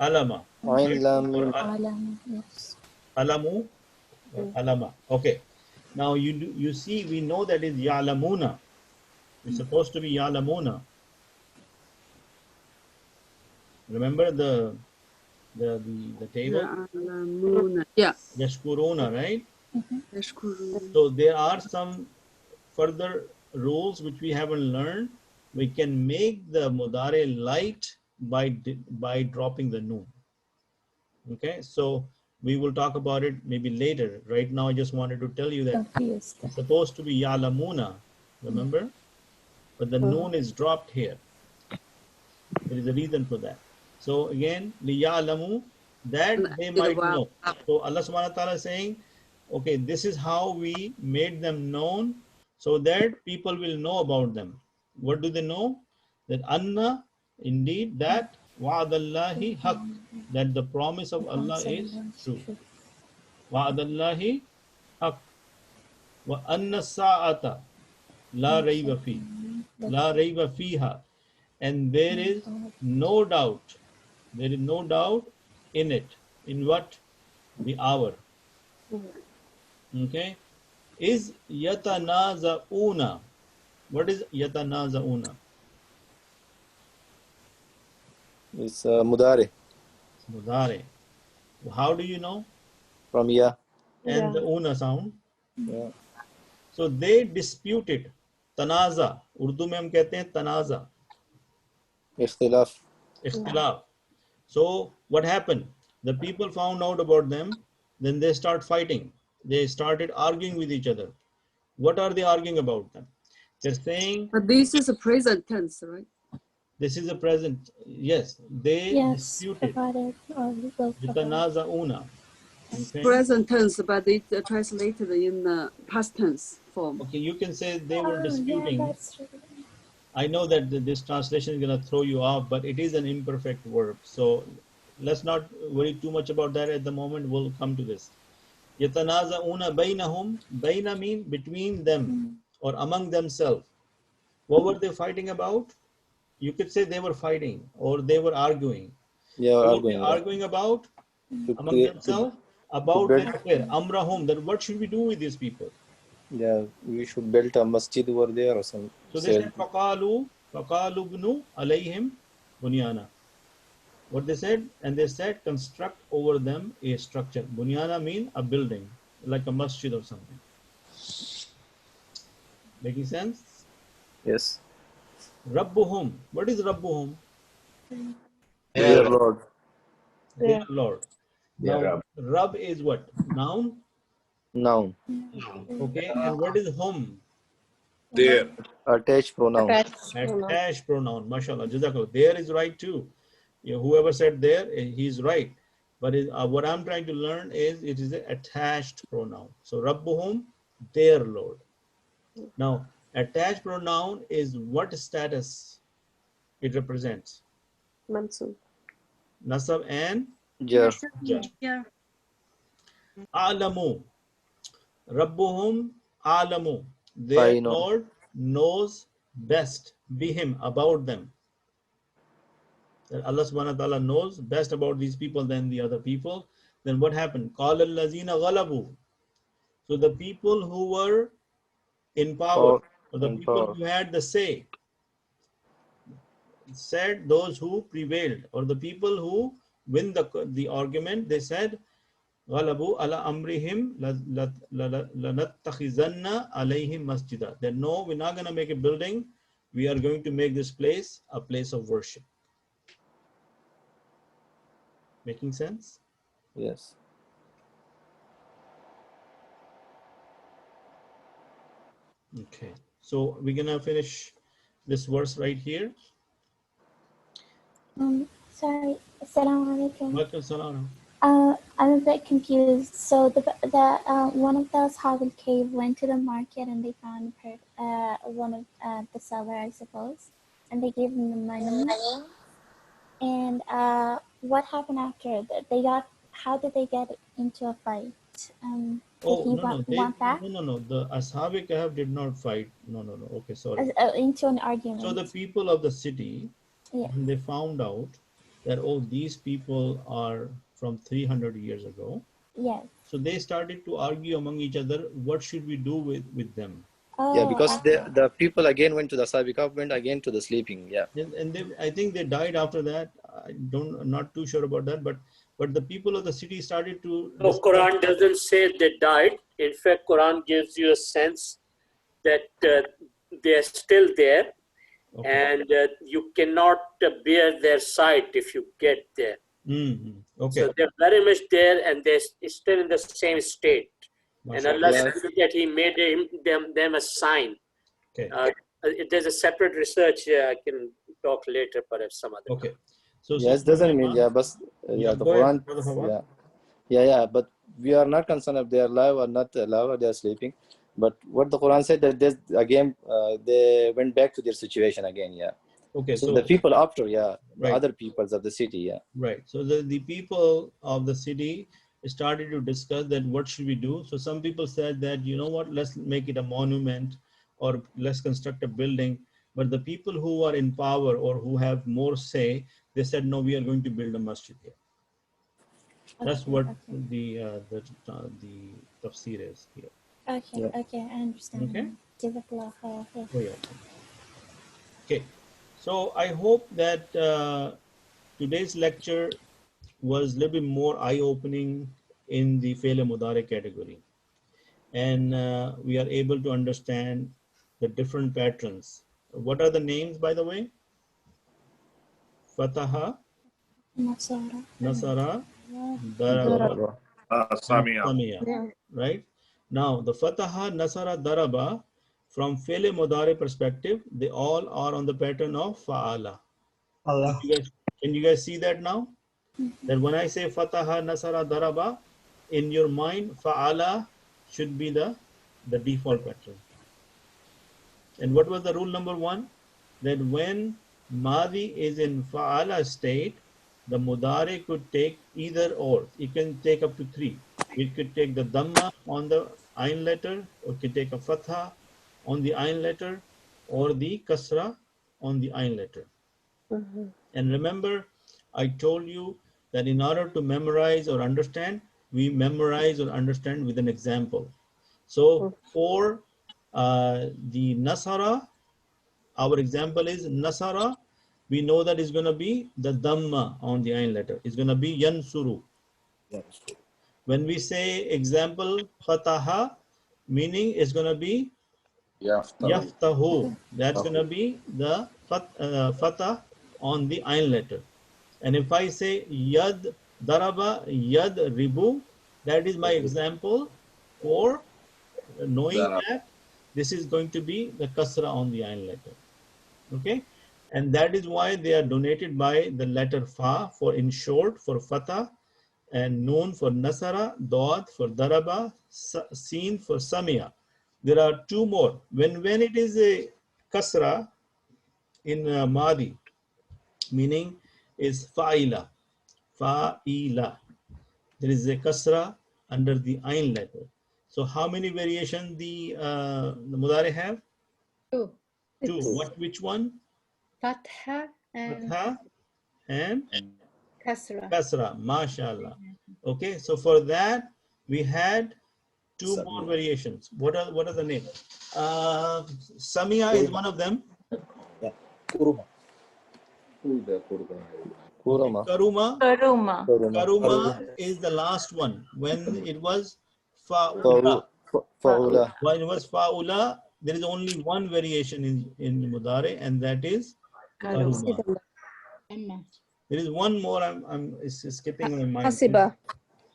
Alama.
Ain lam mim.
علم. Yes.
Alamu. Alama. Okay. Now you see, we know that is ya'lamuna. It's supposed to be ya'lamuna. Remember the table?
يعلمون. Yeah.
Yashkuruna, right?
يشكرون.
So there are some further rules which we haven't learned. We can make the mudare light by dropping the noon. Okay, so we will talk about it maybe later. Right now, I just wanted to tell you that
Confused.
it's supposed to be yalamuna, remember? But the noon is dropped here. There is a reason for that. So again, liya'lamu, that they might know. So Allah subhanahu wa ta'ala is saying, okay, this is how we made them known so that people will know about them. What do they know? That anna, indeed, that wa'adallahi haq, that the promise of Allah is true. Wa'adallahi haq. Wa anna sa'ata la rayba fi. La rayba fiha. And there is no doubt. There is no doubt in it. In what? The hour. Okay. Is yatanaza'una. What is yatanaza'una?
It's mudare.
Mudare. How do you know?
From yeah.
And the una sound.
Yeah.
So they disputed. Tanaza. Urdu में हम कहते हैं तनाजा.
Ikhtilaf.
Ikhtilaf. So what happened? The people found out about them. Then they start fighting. They started arguing with each other. What are they arguing about them? They're saying,
But this is a present tense, right?
this is a present. Yes, they
Yes.
disputed.
Provided or will provide.
Yutanaza'una. Okay.
Present tense, but it translated in the past tense form.
Okay, you can say they were
Oh,
disputing.
yeah, that's true.
I know that this translation is going to throw you off, but it is an imperfect verb. So let's not worry too much about that at the moment. We'll come to this. Yatanaza'una bainahum. Baina mean between them or among themselves. What were they fighting about? You could say they were fighting or they were arguing.
Yeah,
What were
arguing.
they arguing about?
To
Among
create,
themselves? About
build-
their affair. Amrahum. That what should we do with these people?
yeah, we should build a masjid over there or some.
So they said, فَقَالُوا بْنُوا عَلَيْهِمْ bunyana. What they said? And they said, construct over them a structure. Bunyana mean a building, like a masjid or something. Making sense?
Yes.
Rabbuhum. What is Rabbuhum?
Dear Lord.
Their Lord.
Their
Now, Rabb is what? Noun?
Noun.
Okay. And what is hum?
There.
Attached pronoun.
Attached pronoun. MashaAllah. Jazakallah. There is right too. Whoever said there, he's right. But what I'm trying to learn is it is an attached pronoun. So Rabbuhum, their Lord. Now, attached pronoun is what status it represents?
Mansub.
Nasab and
Jar.
Yeah.
Alamu. Rabbuhum alamu.
I
their
know.
Lord knows best, bihim, about them. That Allah subhanahu wa ta'ala knows best about these people than the other people. Then what happened? قَالَ الَّذِينَ غَلَبُوا. So the people who were in power,
Power
or the
and
people
power.
who had the say, said those who prevailed, or the people who win the argument, they said, غَلَبُوا عَلَى أَمْرِهِمْ لَنَتَّخِذَنَّ عَلَيْهِمْ مَسْجِدًا. That no, we're not going to make a building. We are going to make this place a place of worship. Making sense?
Yes.
Okay. So we're going to finish this verse right here.
Sorry. Assalamu alaikum.
Welcome, salam.
I'm a bit confused. So one of the Ashab al-Cave went to the market and they found one of the seller, I suppose, and they gave him the money. And what happened after that? How did they get into a fight? Did he want that?
No. The Ashab Kahf did not fight. No. Okay, sorry.
Into an
So
argument.
the people of the city,
Yeah.
when they found out that, oh, these people are from 300 years ago,
Yes.
so they started to argue among each other, what should we do with them?
Yeah,
Oh,
because
okay.
the people again went to the Sabika, went again to the sleeping. Yeah.
And they, I think they died after that. I'm not too sure about that, but the people of the city started to
No,
discuss.
Quran doesn't say they died. In fact, Quran gives you a sense that they're still there,
Okay.
and you cannot bear their sight if you get there.
Okay.
So they're very much there, and they're still in the same state. And Allah
Yes.
said that He made them a sign.
Okay.
There's a separate research. I can talk later, perhaps some other
Okay.
time.
So
Yes, doesn't mean, yeah, but
yeah,
the
go ahead,
Quran,
Brother Fawad.
yeah, but we are not concerned if they are alive or not alive or they are sleeping. But what the Quran said that this again they went back to their situation again, yeah.
Okay,
So the people after, the
right.
other peoples of the city, yeah.
Right. So the people of the city started to discuss that what should we do. So some people said that, you know what, let's make it a monument or let's construct a building. But the people who are in power or who have more say, they said, no, we are going to build a masjid here. That's what the tafsir is here.
Okay,
Yeah.
okay, I understand.
Okay.
Jazakallah khair.
Oh, yeah. Okay. So I hope that today's lecture was a little bit more eye-opening in the Fe'l Mudari category. And we are able to understand the different patterns. What are the names, by the way? Fataha,
Nasara.
Nasara, Daraba,
Samia.
Samiya. Right? Now, the Fataha, Nasara, Daraba, from Fe'l Mudari perspective, they all are on the pattern of Fa'ala. Can you guys see that now? That when I say Fataha, Nasara, Daraba, in your mind, Fa'ala should be the default pattern. And what was the rule number 1? That when Madi is in Fa'ala state, the Mudari could take either or. It can take up to 3. It could take the Dhamma on the Ain letter, or it could take a Fatha on the Ain letter, or the Kasra on the Ain letter. And remember, I told you that in order to memorize or understand, we memorize or understand with an example. So for the Nasara, our example is Nasara. We know that is going to be the Dhamma on the Ain letter. It's going to be Yansuru. When we say example Fataha, meaning is going to be Yaftahu. That's going to be the Fatah on the Ain letter. And if I say Yad Daraba, Yad Ribu, that is my example for knowing that this is going to be the Kasra on the Ain letter. Okay? And that is why they are donated by the letter Fa for in short for Fatah, and Noon for Nasara, Dawad for Daraba, Seen for Samia. There are 2 more. When it is a Kasra in Madi, meaning is Fa'ila. Fa'ila. There is a kasra under the Ain letter. So how many variations the mudari have?
Two.
Two. Which one?
Fatha and
Fatha and
kasra.
kasra. Mashallah. Okay, so for that we had two more variations. What are the names? Samia is one of them.
Yeah. Kuruma. Kuruma.
Karuma.
Karuma.
Karuma is the last one. When it was fa'ula.
Fa'ula.
When it was fa'ula, there is only one variation in mudare, and that is karuma. There is one more. It's skipping my mind.
Hasiba.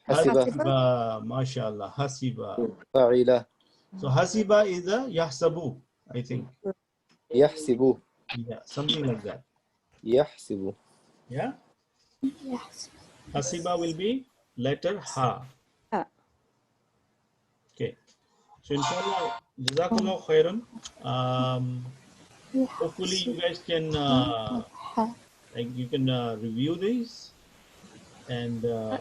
Hasiba. Mashallah. Hasiba.
Fa'ila.
So hasiba is a yahsabu, I think.
Yahsibu.
Yeah, something like that.
Yahsibu.
Yeah.
Yes.
Hasiba will be letter ha. Okay. So inshallah, jazakallah khairan. Hopefully you guys can review these. And do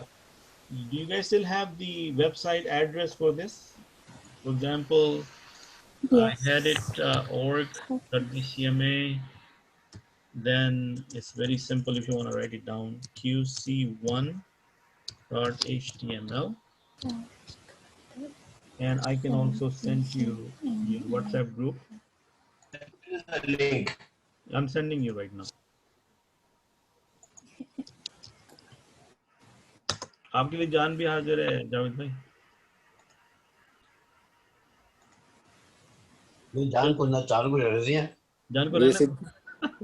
you guys still have the website address for this? For example, I had it org.bcma. Then it's very simple if you want to write it down. qc1.html. And I can also send you your WhatsApp group.
Link.
I'm sending you right now. आपके लिए जान भी हाजिर है जावेद भाई.
जान को ना चार को रजी है.
जान को रहना.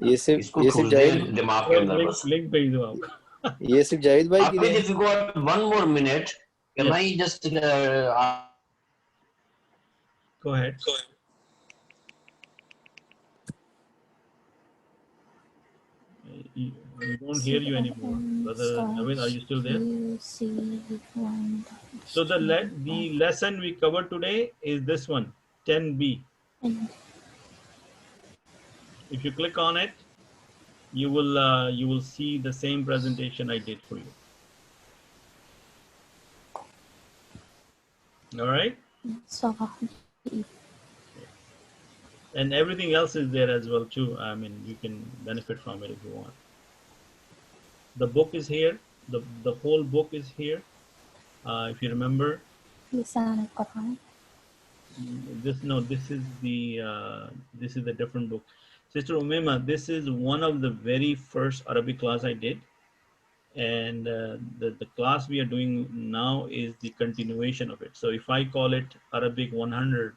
ये सिर्फ जाहिद
दिमाग के अंदर बस.
लिंक भेज दो आप.
ये सिर्फ जाहिद भाई के लिए.
If you got one more minute, can I just
go ahead. We don't hear you anymore, brother Javed. Are you still there? So the lesson we covered today is this one, 10b. If you click on it, you will see the same presentation I did for you. All right. And everything else is there as well too. I mean, you can benefit from it if you want. The book is here. The whole book is here. If you remember. This is the different book. Sister Umema, this is one of the very first Arabic class I did. And the class we are doing now is the continuation of it. So if I call it Arabic 100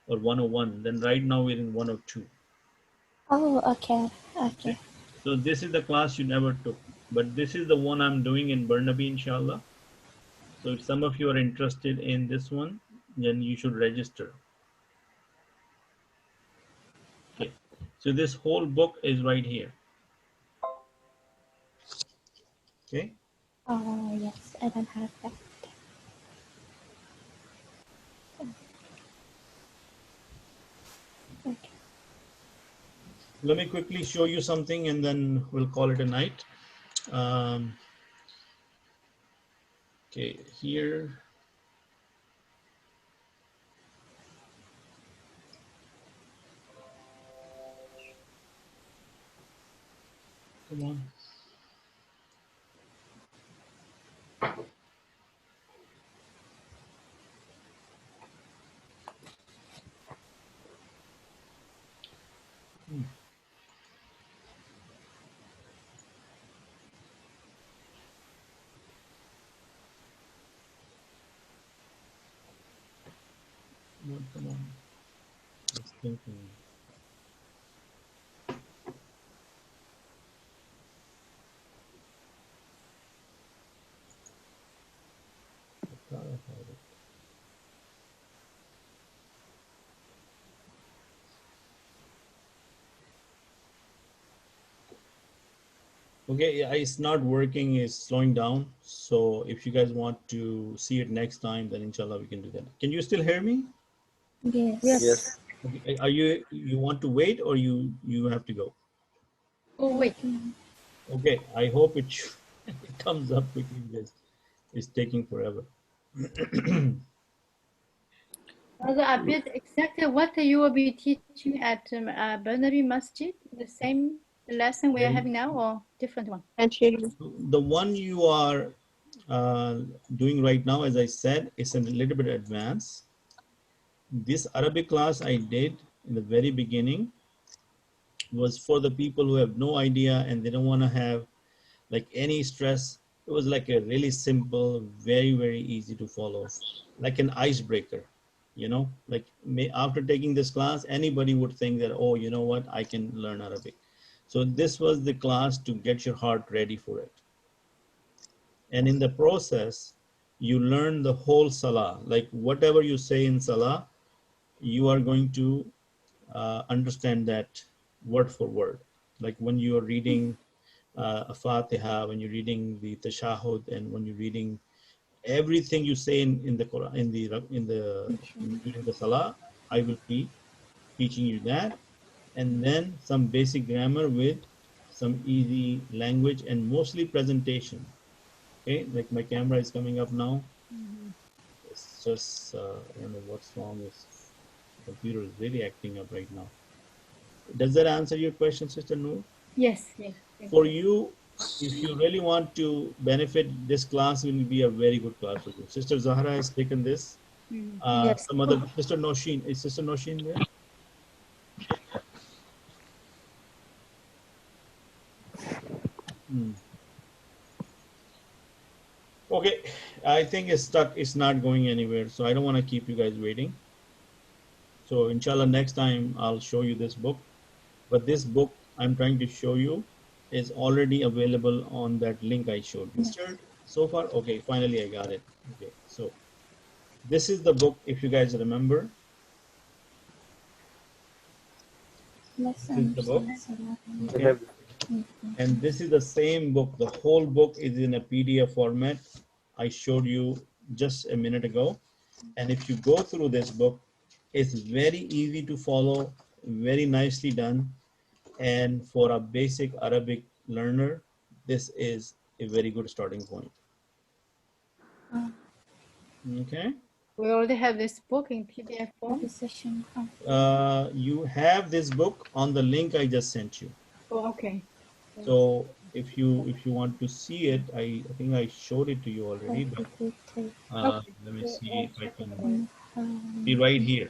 or 101, then right now we're in 102.
Oh, okay. Okay.
So this is the class you never took, but this is the one I'm doing in Burnaby, inshallah. So if some of you are interested in this one, then you should register. Okay. So this whole book is right here. Okay.
Oh, yes, I don't have that. Okay.
Let me quickly show you something and then we'll call it a night. Okay, here. Come on. Come on. It's thinking. Okay, yeah, it's not working, it's slowing down. So if you guys want to see it next time, then inshallah we can do that. Can you still hear me?
Yes.
Yes.
Okay. Are you want to wait or you have to go?
Oh, wait.
Okay, I hope it comes up quickly because it's taking forever.
Brother Abid, exactly what you will be teaching at Bernary Masjid? The same lesson we are having now, or different one?
The one you are doing right now, as I said, is a little bit advanced. This Arabic class I did in the very beginning was for the people who have no idea and they don't want to have like any stress. It was like a really simple, very easy to follow, like an icebreaker. You know, like after taking this class, anybody would think that, oh, you know what, I can learn Arabic. So this was the class to get your heart ready for it. And in the process, you learn the whole Salah. Like whatever you say in Salah, you are going to understand that word for word. Like when you are reading a Fatiha, when you're reading the Tashahud, and when you're reading everything you say in the Quran, during the Salah, I will be teaching you that, and then some basic grammar with some easy language and mostly presentation. Okay, like my camera is coming up now. It's just I don't know what's wrong with the computer is really acting up right now. Does that answer your question, Sister Noor?
Yes, yes.
For you, if you really want to benefit, this class will be a very good class for you. Sister Zahra has taken this.
Yes.
Some other Sister Noshin, is Sister Noshin there? Okay, I think it's stuck. It's not going anywhere, so I don't want to keep you guys waiting. So inshallah, next time I'll show you this book. But this book I'm trying to show you is already available on that link I showed you. So far, okay, finally I got it. Okay, so this is the book, if you guys remember. This is the book. Okay. And this is the same book. The whole book is in a PDF format. I showed you just a minute ago. And if you go through this book, it's very easy to follow, very nicely done. And for a basic Arabic learner, this is a very good starting point. Okay.
We already have this book in PDF form.
You have this book on the link I just sent you.
Oh, okay.
So if you want to see it, I think I showed it to you already, but let me see if I can see right here.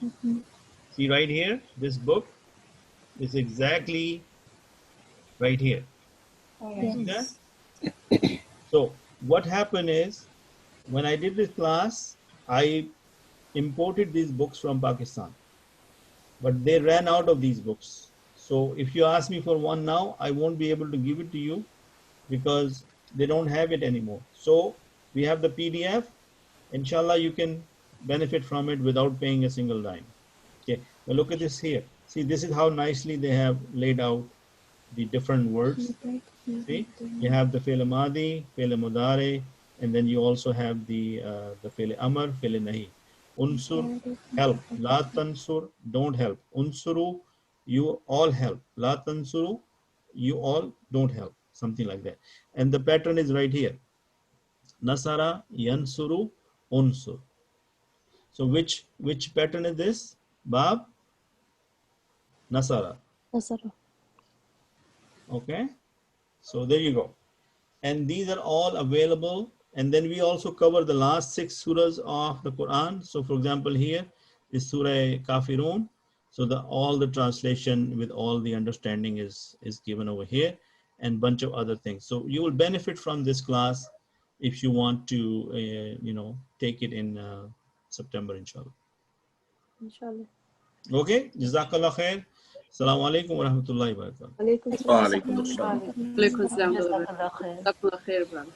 See right here, this book is exactly right here. See that? So what happened is, when I did this class, I imported these books from Pakistan, but they ran out of these books. So if you ask me for one now, I won't be able to give it to you because they don't have it anymore. So we have the PDF. Inshallah, you can benefit from it without paying a single dime. Okay, now look at this here. See, this is how nicely they have laid out the different words. See, you have the fi'l madi, fi'l mudari, and then you also have the fi'l amr, fi'l nahi. Unsur, help. La tansur, don't help. Unsuru, you all help. La tansuru, you all don't help. Something like that. And the pattern is right here. Nasara, yansuru, unsur. So which pattern is this? Bab? Nasara. Okay. So there you go. And these are all available. And then we also cover the last 6 surahs of the Quran. So for example, here is Surah Kafirun. So all the translation with all the understanding is given over here, and bunch of other things. So you will benefit from this class if you want to, take it in September, inshallah. Okay. Jazakallah khair. Assalamu alaikum wa rahmatullahi wa barakatuh.
Wa alaikum assalam. Jazakallah khair, brother.